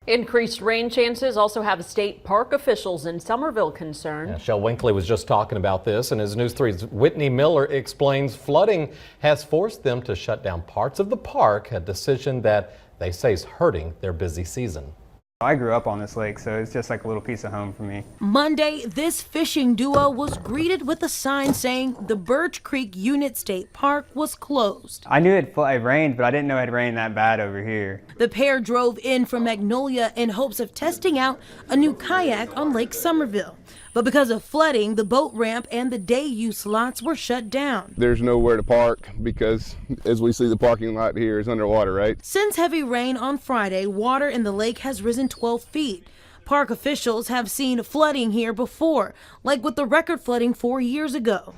Increased rain chances also have state park officials in Somerville concerned. Yeah, Shel Winkley was just talking about this, and as News 3's Whitney Miller explains, flooding has forced them to shut down parts of the park, a decision that they say is hurting their busy season. I grew up on this lake, so it's just like a little piece of home for me. Monday, this fishing duo was greeted with a sign saying the Birch Creek Unit State Park was closed. I knew it rained, but I didn't know it had rained that bad over here. The pair drove in from Magnolia in hopes of testing out a new kayak on Lake Somerville. But because of flooding, the boat ramp and the day use lots were shut down. There's nowhere to park because, as we see, the parking lot here is underwater, right? Since heavy rain on Friday, water in the lake has risen 12 feet. Park officials have seen flooding here before, like with the record flooding 4 years ago.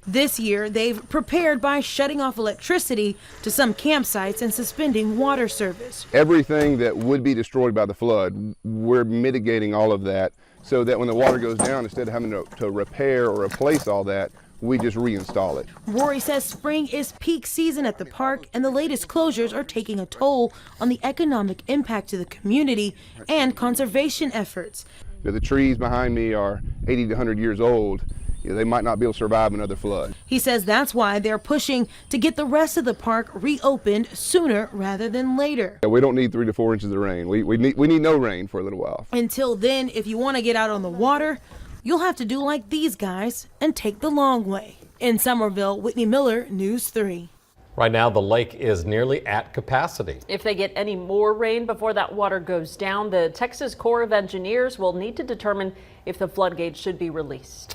This year, they've prepared by shutting off electricity to some campsites and suspending water service. Everything that would be destroyed by the flood, we're mitigating all of that so that when the water goes down, instead of having to repair or replace all that, we just reinstall it. Rory says spring is peak season at the park, and the latest closures are taking a toll on the economic impact to the community and conservation efforts. The trees behind me are 80 to 100 years old. They might not be able to survive another flood. He says that's why they're pushing to get the rest of the park reopened sooner rather than later. We don't need 3 to 4 inches of rain. We need no rain for a little while. Until then, if you want to get out on the water, you'll have to do like these guys and take the long way. In Somerville, Whitney Miller, News 3. Right now, the lake is nearly at capacity. If they get any more rain before that water goes down, the Texas Corps of Engineers will need to determine if the floodgates should be released.